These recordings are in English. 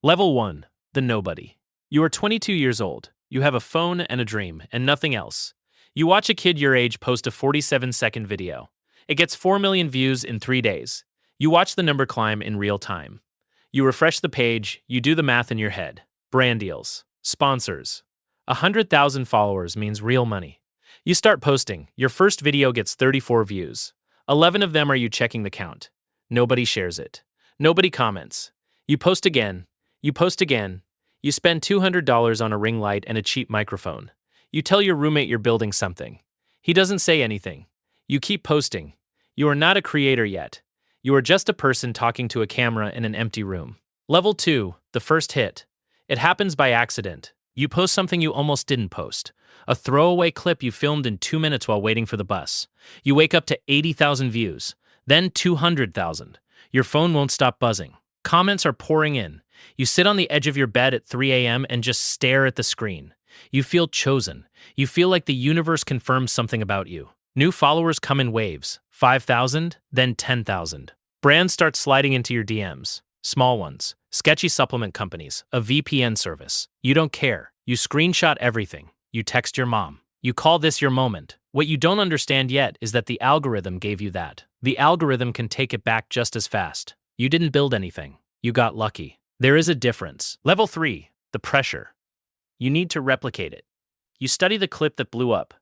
Level 1. The Nobody. You are 22 years old. You have a phone and a dream, and nothing else. You watch a kid your age post a 47-second video. It gets 4 million views in 3 days. You watch the number climb in real time. You refresh the page, you do the math in your head. Brand deals. Sponsors. 100,000 followers means real money. You start posting. Your first video gets 34 views. 11 of them are you checking the count. Nobody shares it. Nobody comments. You post again. You post again. You spend $200 on a ring light and a cheap microphone. You tell your roommate you're building something. He doesn't say anything. You keep posting. You are not a creator yet. You are just a person talking to a camera in an empty room. Level 2, the first hit. It happens by accident. You post something you almost didn't post. A throwaway clip you filmed in 2 minutes while waiting for the bus. You wake up to 80,000 views, then 200,000. Your phone won't stop buzzing. Comments are pouring in. You sit on the edge of your bed at 3 a.m. and just stare at the screen. You feel chosen. You feel like the universe confirms something about you. New followers come in waves, 5,000, then 10,000. Brands start sliding into your DMs. Small ones, sketchy supplement companies, a VPN service. You don't care. You screenshot everything. You text your mom. You call this your moment. What you don't understand yet is that the algorithm gave you that. The algorithm can take it back just as fast. You didn't build anything. You got lucky. There is a difference. Level 3, the pressure. You need to replicate it. You study the clip that blew up.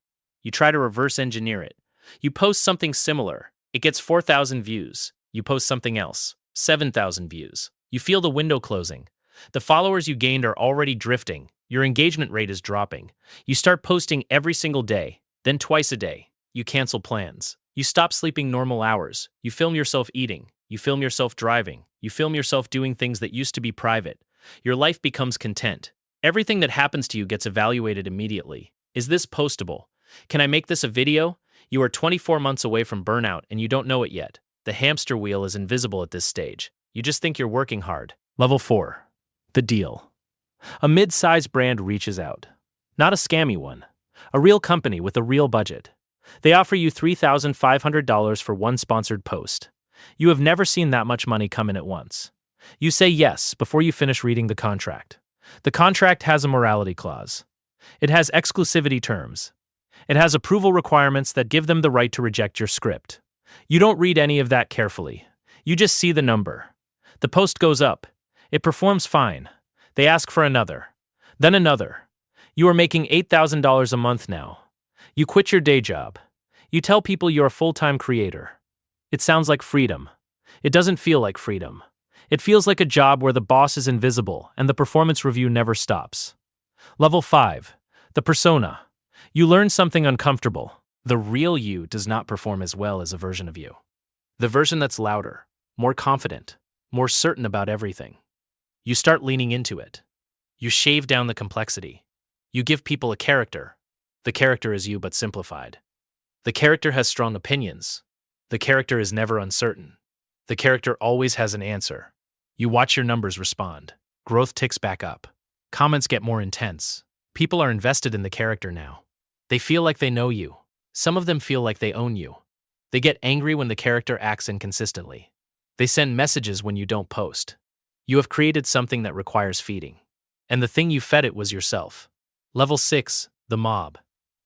You try to reverse engineer it. You post something similar. It gets 4,000 views. You post something else. 7,000 views. You feel the window closing. The followers you gained are already drifting. Your engagement rate is dropping. You start posting every single day, then twice a day. You cancel plans. You stop sleeping normal hours. You film yourself eating. You film yourself driving. You film yourself doing things that used to be private. Your life becomes content. Everything that happens to you gets evaluated immediately. Is this postable? Can I make this a video? You are 24 months away from burnout and you don't know it yet. The hamster wheel is invisible at this stage. You just think you're working hard. Level 4. The deal. A mid-sized brand reaches out. Not a scammy one. A real company with a real budget. They offer you $3,500 for one sponsored post. You have never seen that much money come in at once. You say yes before you finish reading the contract. The contract has a morality clause. It has exclusivity terms. It has approval requirements that give them the right to reject your script. You don't read any of that carefully. You just see the number. The post goes up. It performs fine. They ask for another. Then another. You are making $8,000 a month now. You quit your day job. You tell people you're a full-time creator. It sounds like freedom. It doesn't feel like freedom. It feels like a job where the boss is invisible and the performance review never stops. Level 5. The persona. You learn something uncomfortable. The real you does not perform as well as a version of you. The version that's louder, more confident, more certain about everything. You start leaning into it. You shave down the complexity. You give people a character. The character is you but simplified. The character has strong opinions. The character is never uncertain. The character always has an answer. You watch your numbers respond. Growth ticks back up. Comments get more intense. People are invested in the character now. They feel like they know you. Some of them feel like they own you. They get angry when the character acts inconsistently. They send messages when you don't post. You have created something that requires feeding. And the thing you fed it was yourself. Level 6, the mob.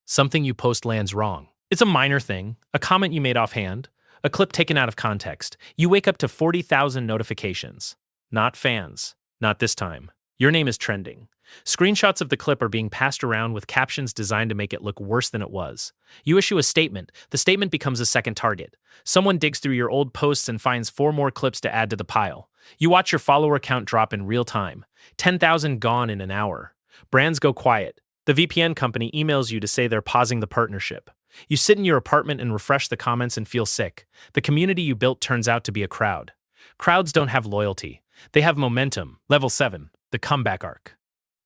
Something you post lands wrong. It's a minor thing, a comment you made offhand, a clip taken out of context. You wake up to 40,000 notifications. Not fans. Not this time. Your name is trending. Screenshots of the clip are being passed around with captions designed to make it look worse than it was. You issue a statement. The statement becomes a second target. Someone digs through your old posts and finds 4 more clips to add to the pile. You watch your follower count drop in real time. 10,000 gone in an hour. Brands go quiet. The VPN company emails you to say they're pausing the partnership. You sit in your apartment and refresh the comments and feel sick. The community you built turns out to be a crowd. Crowds don't have loyalty. They have momentum. Level 7, the comeback arc.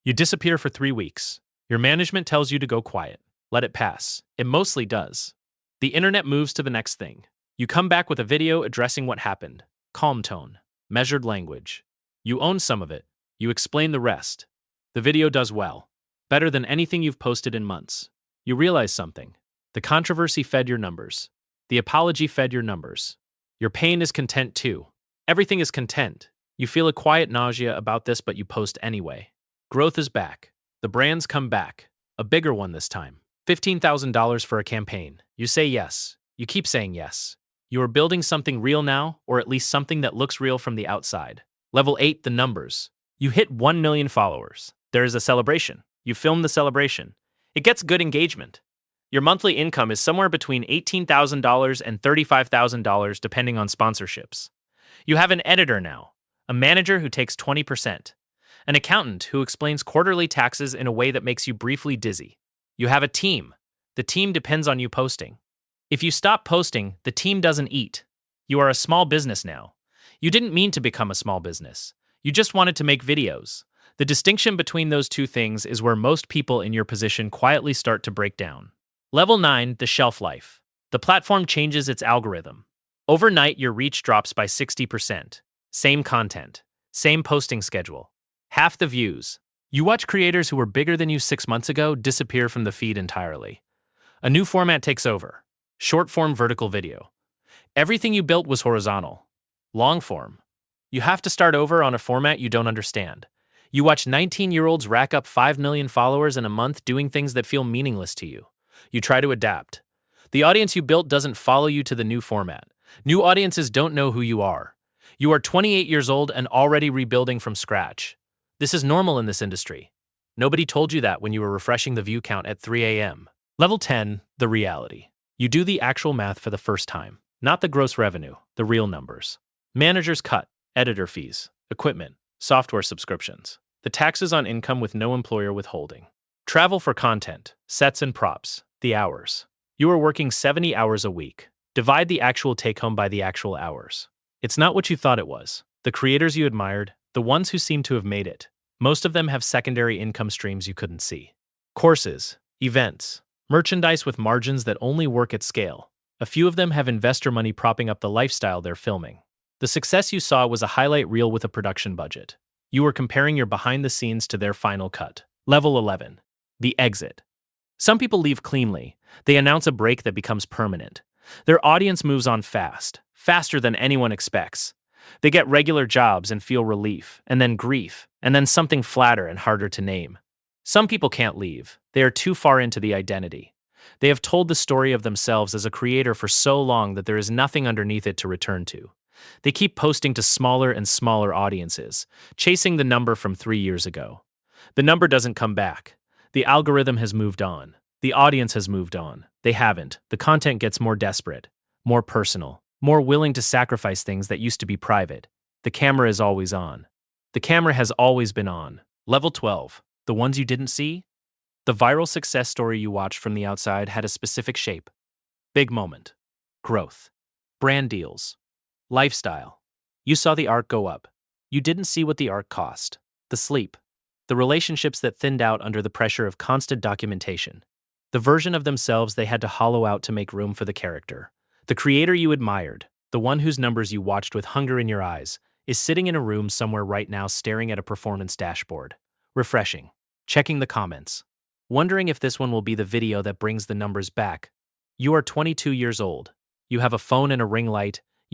You disappear for 3 weeks. Your management tells you to go quiet. Let it pass. It mostly does. The internet moves to the next thing. You come back with a video addressing what happened. Calm tone. Measured language. You own some of it. You explain the rest. The video does well. Better than anything you've posted in months. You realize something. The controversy fed your numbers. The apology fed your numbers. Your pain is content too. Everything is content. You feel a quiet nausea about this, but you post anyway. Growth is back. The brands come back. A bigger one this time. $15,000 for a campaign. You say yes. You keep saying yes. You are building something real now, or at least something that looks real from the outside. Level 8, the numbers. You hit 1 million followers. There is a celebration. You film the celebration. It gets good engagement. Your monthly income is somewhere between $18,000 and $35,000 depending on sponsorships. You have an editor now, a manager who takes 20%, an accountant who explains quarterly taxes in a way that makes you briefly dizzy. You have a team. The team depends on you posting. If you stop posting, the team doesn't eat. You are a small business now. You didn't mean to become a small business. You just wanted to make videos. The distinction between those two things is where most people in your position quietly start to break down. Level 9, the shelf life. The platform changes its algorithm. Overnight, your reach drops by 60%. Same content. Same posting schedule. Half the views. You watch creators who were bigger than you 6 months ago disappear from the feed entirely. A new format takes over. Short-form vertical video. Everything you built was horizontal. Long-form. You have to start over on a format you don't understand. You watch 19-year-olds rack up 5 million followers in a month doing things that feel meaningless to you. You try to adapt. The audience you built doesn't follow you to the new format. New audiences don't know who you are. You are 28 years old and already rebuilding from scratch. This is normal in this industry. Nobody told you that when you were refreshing the view count at 3 a.m. Level 10, the reality. You do the actual math for the first time, not the gross revenue, the real numbers. Manager's cut, editor fees, equipment, software subscriptions, the taxes on income with no employer withholding. Travel for content, sets and props, the hours. You are working 70 hours a week. Divide the actual take-home by the actual hours. It's not what you thought it was. The creators you admired, the ones who seem to have made it, most of them have secondary income streams you couldn't see. Courses, events, merchandise with margins that only work at scale. A few of them have investor money propping up the lifestyle they're filming. The success you saw was a highlight reel with a production budget. You were comparing your behind the scenes to their final cut. Level 11. The exit. Some people leave cleanly. They announce a break that becomes permanent. Their audience moves on fast, faster than anyone expects. They get regular jobs and feel relief, and then grief, and then something flatter and harder to name. Some people can't leave. They are too far into the identity. They have told the story of themselves as a creator for so long that there is nothing underneath it to return to. They keep posting to smaller and smaller audiences, chasing the number from 3 years ago. The number doesn't come back. The algorithm has moved on. The audience has moved on. They haven't. The content gets more desperate, more personal, more willing to sacrifice things that used to be private. The camera is always on. The camera has always been on. Level 12. The ones you didn't see? The viral success story you watched from the outside had a specific shape. Big moment. Growth. Brand deals. Lifestyle. You saw the arc go up. You didn't see what the arc cost. The sleep. The relationships that thinned out under the pressure of constant documentation. The version of themselves they had to hollow out to make room for the character. The creator you admired, the one whose numbers you watched with hunger in your eyes, is sitting in a room somewhere right now staring at a performance dashboard. Refreshing. Checking the comments. Wondering if this one will be the video that brings the numbers back. You are 22 years old. You have a phone and a ring light,